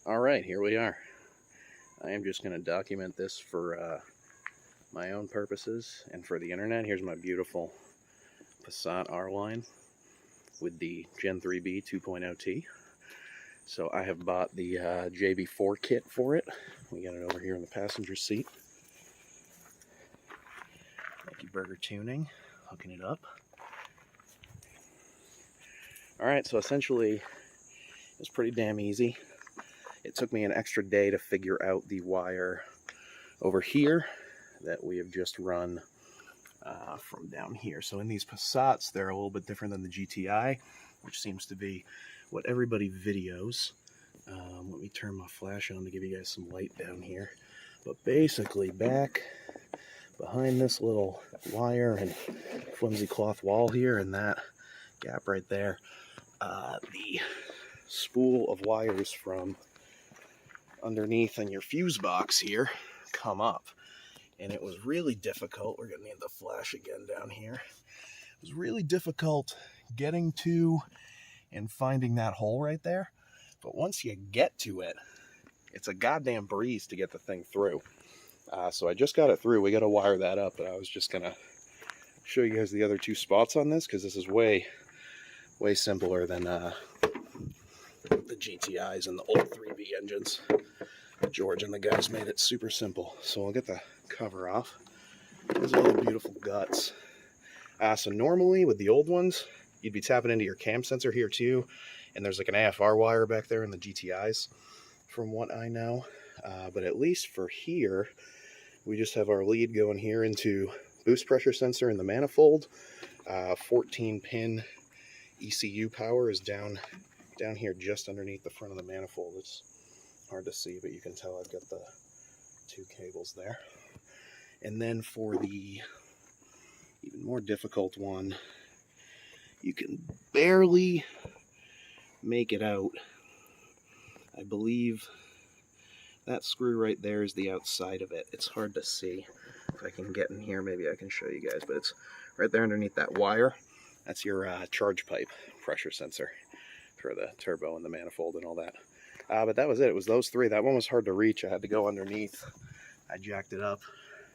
All right, here we are. I am just going to document this for my own purposes and for the internet. Here's my beautiful Passat R-Line with the Gen3B 2.0T. So I have bought the JB4 kit for it. We got it over here in the passenger seat. Thank you, Burger Tuning, hooking it up. All right, so essentially it's pretty damn easy. It took me an extra day to figure out the wire over here that we have just run from down here. So in these Passats, they're a little bit different than the GTI, which seems to be what everybody videos. Let me turn my flash on to give you guys some light down here. But basically, back behind this little wire and flimsy cloth wall here and that gap right there, the spool of wires from underneath in your fuse box here come up, and it was really difficult. We're gonna need the flash again down here. It was really difficult getting to and finding that hole right there, but once you get to it, it's a goddamn breeze to get the thing through. So I just got it through. We got to wire that up, but I was just gonna show you guys the other two spots on this because this is way simpler than the GTIs and the old 3B engines. George and the guys made it super simple. So I'll get the cover off. There's all the beautiful guts. So normally with the old ones, you'd be tapping into your cam sensor here too, and there's like an AFR wire back there in the GTIs, from what I know. But at least for here, we just have our lead going here into boost pressure sensor in the manifold. 14-pin ECU power is down here just underneath the front of the manifold. It's hard to see, but you can tell I've got the two cables there. And then for the even more difficult one, you can barely make it out. I believe that screw right there is the outside of it. It's hard to see. If I can get in here, maybe I can show you guys, but it's right there underneath that wire. That's your charge pipe pressure sensor for the turbo and the manifold and all that. But that was it. It was those three. That one was hard to reach. I had to go underneath. I jacked it up.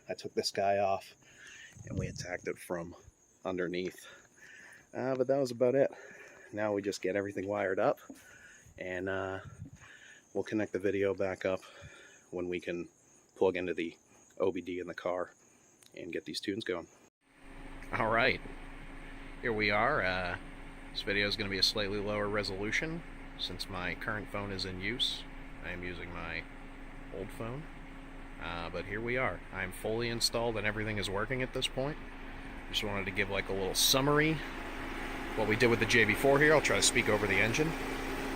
I took this guy off, and we attacked it from underneath. But that was about it. Now we just get everything wired up, and we'll connect the video back up when we can plug into the OBD in the car and get these tunes going. All right, here we are. This video is going to be a slightly lower resolution since my current phone is in use. I am using my old phone, but here we are. I'm fully installed and everything is working at this point. Just wanted to give like a little summary what we did with the JB4 here. I'll try to speak over the engine,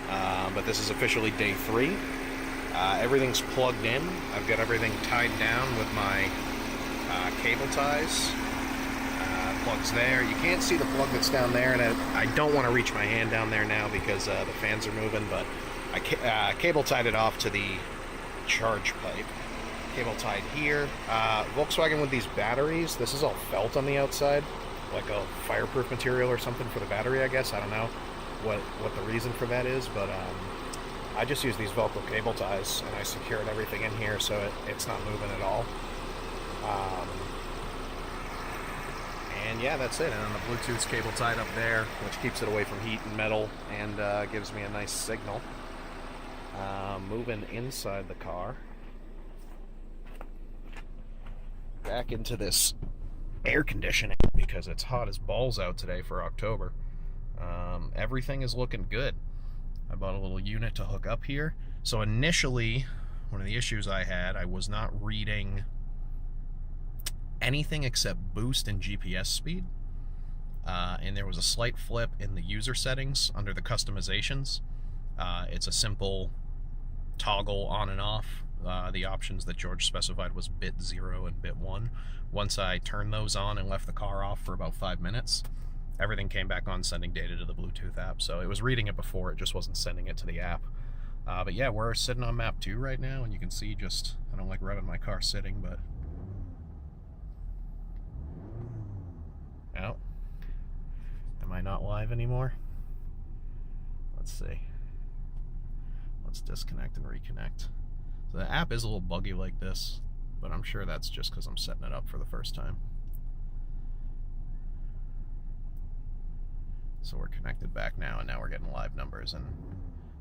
but this is officially day 3. Everything's plugged in. I've got everything tied down with my cable ties. Plugs there. You can't see the plug that's down there, and I don't want to reach my hand down there now because the fans are moving, but I cable tied it off to the charge pipe. Cable tied here. Volkswagen with these batteries, this is all felt on the outside, like a fireproof material or something for the battery, I guess. I don't know what the reason for that is, but I just use these Velcro cable ties, and I secured everything in here so it's not moving at all. And yeah, that's it. And then the Bluetooth's cable tied up there, which keeps it away from heat and metal and gives me a nice signal. Moving inside the car. Back into this air conditioning because it's hot as balls out today for October. Everything is looking good. I bought a little unit to hook up here. So initially, one of the issues I had, I was not reading anything except boost and GPS speed, and there was a slight flip in the user settings under the customizations. It's a simple toggle on and off. The options that George specified was bit 0 and bit 1. Once I turned those on and left the car off for about 5 minutes, everything came back on, sending data to the Bluetooth app. So it was reading it before, it just wasn't sending it to the app. But yeah, we're sitting on map 2 right now, and you can see just, I don't like revving my car sitting, but oh, am I not live anymore? Let's see. let's disconnect and reconnect. So the app is a little buggy like this, but I'm sure that's just because I'm setting it up for the first time. So we're connected back now, and now we're getting live numbers, and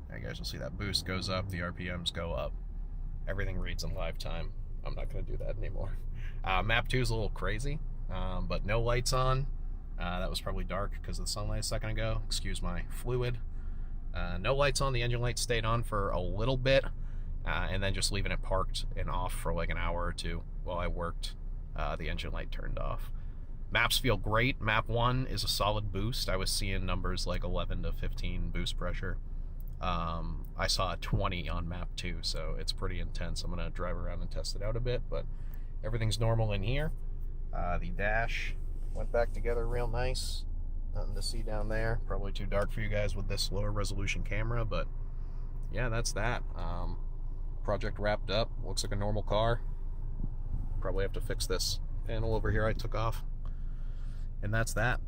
there you guys will see that boost goes up, the RPMs go up. Everything reads in live time. I'm not going to do that anymore. Map 2 is a little crazy, but no lights on. That was probably dark because of the sunlight a second ago. Excuse my fluid. No lights on. The engine light stayed on for a little bit, and then just leaving it parked and off for like an hour or two while I worked. The engine light turned off. Maps feel great. Map 1 is a solid boost. I was seeing numbers like 11 to 15 boost pressure. I saw a 20 on map 2, so it's pretty intense. I'm going to drive around and test it out a bit, but everything's normal in here. The dash went back together real nice. Nothing to see down there. Probably too dark for you guys with this lower resolution camera, but yeah, that's that. Project wrapped up. Looks like a normal car. Probably have to fix this panel over here I took off. And that's that.